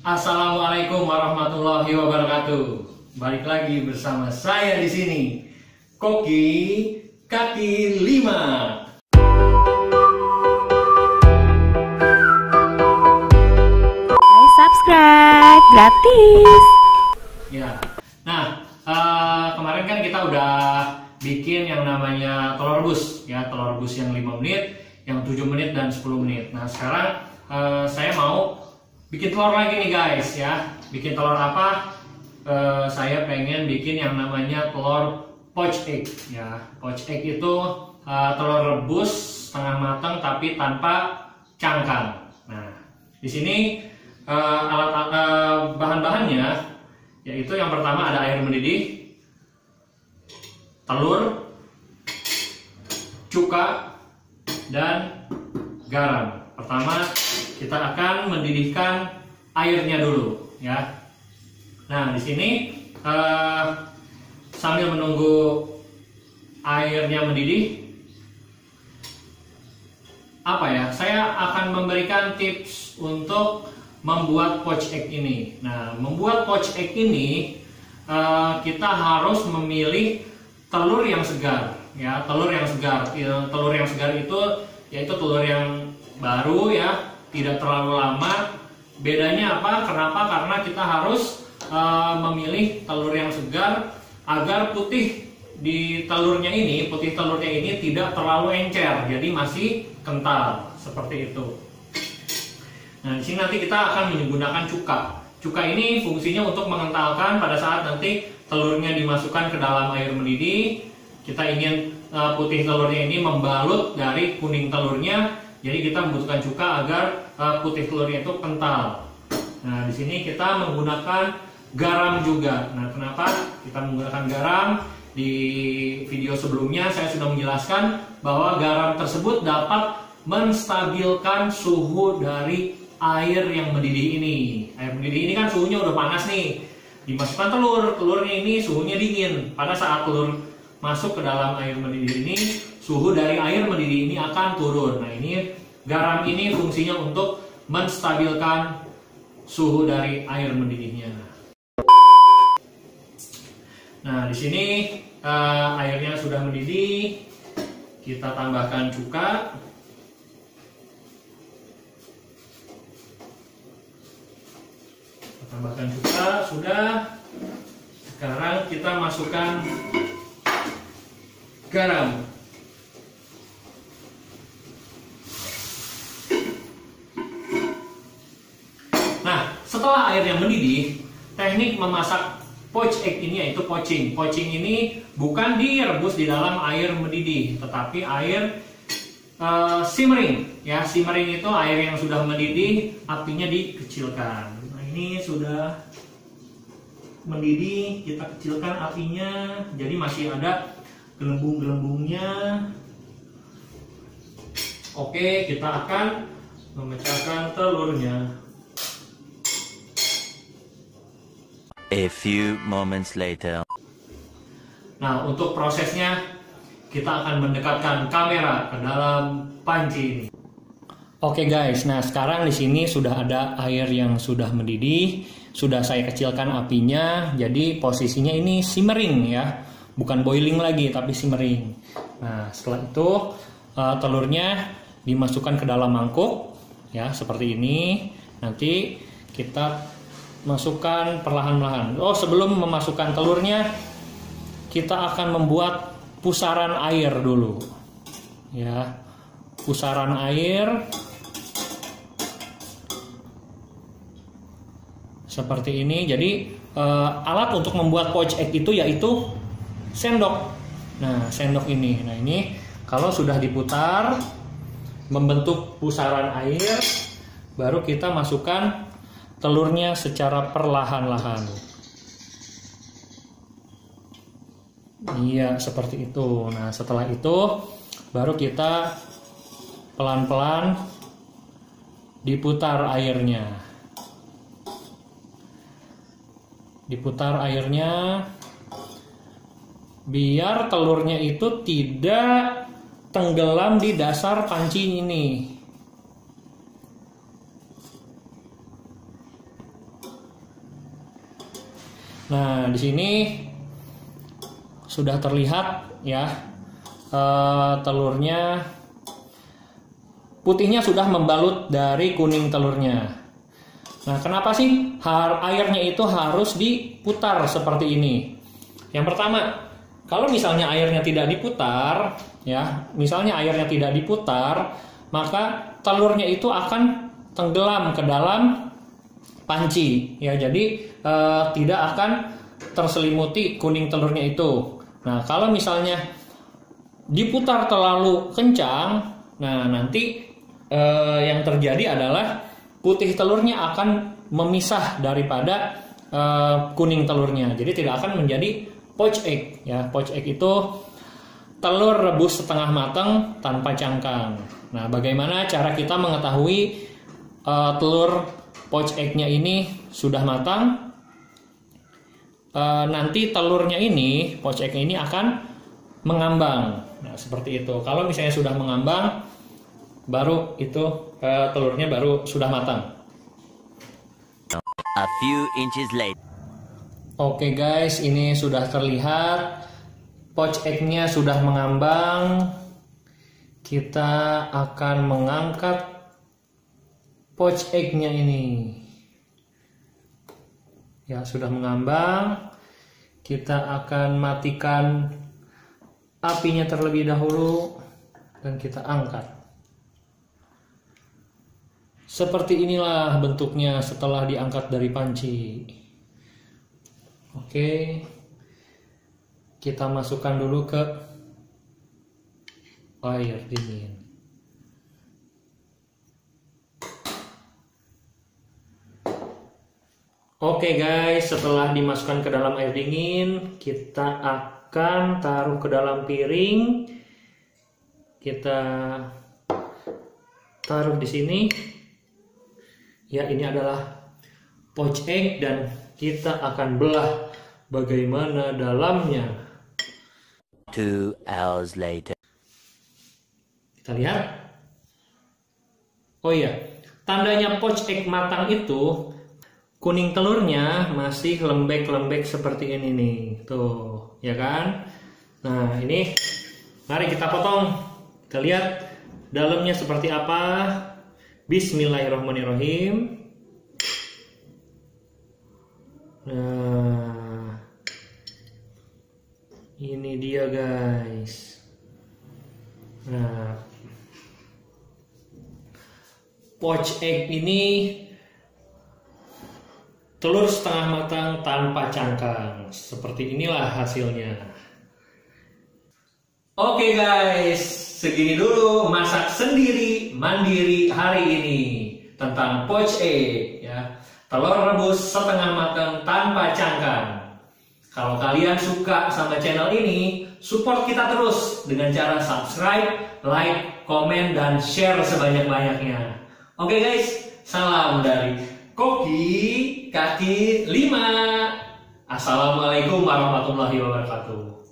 Assalamualaikum warahmatullahi wabarakatuh. Balik lagi bersama saya di sini, Koki Kaki 5. Subscribe gratis. Ya. Nah, kemarin kan kita udah bikin yang namanya telur rebus, ya, telur rebus yang 5 menit, yang 7 menit dan 10 menit. Nah, sekarang saya mau bikin telur lagi nih guys, ya. Bikin telur apa? Saya pengen bikin yang namanya telur poached egg, ya. Poached egg itu telur rebus setengah matang tapi tanpa cangkang. Nah, di sini bahan-bahannya yaitu yang pertama ada air mendidih, telur, cuka, dan garam. Pertama kita akan mendidihkan airnya dulu, ya. Nah, di sini sambil menunggu airnya mendidih, saya akan memberikan tips untuk membuat poached egg ini. Nah, membuat poached egg ini kita harus memilih telur yang segar, ya, telur yang segar. Telur yang segar itu yaitu telur yang baru, ya, tidak terlalu lama. Bedanya apa? Kenapa? Karena kita harus memilih telur yang segar agar putih telurnya ini tidak terlalu encer, jadi masih kental seperti itu. Nah, di sini nanti kita akan menggunakan cuka. Cuka ini fungsinya untuk mengentalkan pada saat nanti telurnya dimasukkan ke dalam air mendidih. Kita ingin putih telurnya ini membalut dari kuning telurnya, jadi kita membutuhkan cuka agar putih telurnya itu kental. Nah, di sini kita menggunakan garam juga. Nah, kenapa kita menggunakan garam? Di video sebelumnya saya sudah menjelaskan bahwa garam tersebut dapat menstabilkan suhu dari air yang mendidih ini. Air mendidih ini kan suhunya udah panas nih. Dimasukkan telurnya ini suhunya dingin. Pada saat telur masuk ke dalam air mendidih ini, suhu dari air mendidih ini akan turun. Nah, ini garam ini fungsinya untuk menstabilkan suhu dari air mendidihnya. Nah, di sini airnya sudah mendidih. Kita tambahkan cuka. Tambahkan cuka, sudah. Sekarang kita masukkan garam. Nah, setelah airnya mendidih, teknik memasak poached egg ini yaitu poaching. Poaching ini bukan direbus di dalam air mendidih, tetapi air simmering. Ya, simmering itu air yang sudah mendidih, apinya dikecilkan. Ini sudah mendidih, kita kecilkan apinya, jadi masih ada gelembung-gelembungnya. Oke, kita akan memecahkan telurnya. A few moments later. Nah, untuk prosesnya kita akan mendekatkan kamera ke dalam panci ini. Oke guys, nah sekarang di sini sudah ada air yang sudah mendidih, sudah saya kecilkan apinya, jadi posisinya ini simmering, ya, bukan boiling lagi tapi simmering. Nah, setelah itu telurnya dimasukkan ke dalam mangkuk, ya, seperti ini. Nanti kita masukkan perlahan-lahan. Oh, sebelum memasukkan telurnya, kita akan membuat pusaran air dulu, ya, pusaran air. Seperti ini. Jadi alat untuk membuat poached egg itu yaitu sendok. Nah, sendok ini. Nah, ini kalau sudah diputar membentuk pusaran air, baru kita masukkan telurnya secara perlahan-lahan. Iya, seperti itu. Nah, setelah itu baru kita pelan-pelan diputar airnya. Diputar airnya biar telurnya itu tidak tenggelam di dasar panci ini. Nah, di sini sudah terlihat ya, telurnya putihnya sudah membalut dari kuning telurnya. Nah, kenapa sih airnya itu harus diputar seperti ini? Yang pertama, kalau misalnya airnya tidak diputar, ya, misalnya airnya tidak diputar, maka telurnya itu akan tenggelam ke dalam panci, ya. Jadi tidak akan terselimuti kuning telurnya itu. Nah, kalau misalnya diputar terlalu kencang, nah nanti yang terjadi adalah putih telurnya akan memisah daripada kuning telurnya. Jadi tidak akan menjadi poached egg, ya. Poached egg itu telur rebus setengah matang tanpa cangkang. Nah, bagaimana cara kita mengetahui telur poached egg-nya ini sudah matang? Nanti telurnya ini, poached egg ini akan mengambang. Nah, seperti itu. Kalau misalnya sudah mengambang, baru itu telurnya baru sudah matang. A few inches later. Oke guys, ini sudah terlihat poached egg-nya sudah mengambang. Kita akan mengangkat poached egg-nya ini. Ya, sudah mengambang. Kita akan matikan apinya terlebih dahulu dan kita angkat. Seperti inilah bentuknya setelah diangkat dari panci. Oke. Kita masukkan dulu ke air dingin. Oke guys, setelah dimasukkan ke dalam air dingin, kita akan taruh ke dalam piring. Kita taruh di sini. Ya, ini adalah poached egg dan kita akan belah bagaimana dalamnya. 2 hours later. Kita lihat. Oh iya, tandanya poached egg matang itu kuning telurnya masih lembek-lembek seperti ini nih. Tuh, ya kan? Nah, ini mari kita potong. Kita lihat dalamnya seperti apa. Bismillahirrahmanirrahim. Nah, ini dia guys. Nah, poached egg ini telur setengah matang tanpa cangkang. Seperti inilah hasilnya. Oke guys, segini dulu masak sendiri mandiri hari ini tentang poached egg, ya. Telur rebus setengah matang tanpa cangkang. Kalau kalian suka sama channel ini, support kita terus dengan cara subscribe, like, komen, dan share sebanyak-banyaknya. Oke guys, salam dari Koki Kaki 5. Assalamualaikum warahmatullahi wabarakatuh.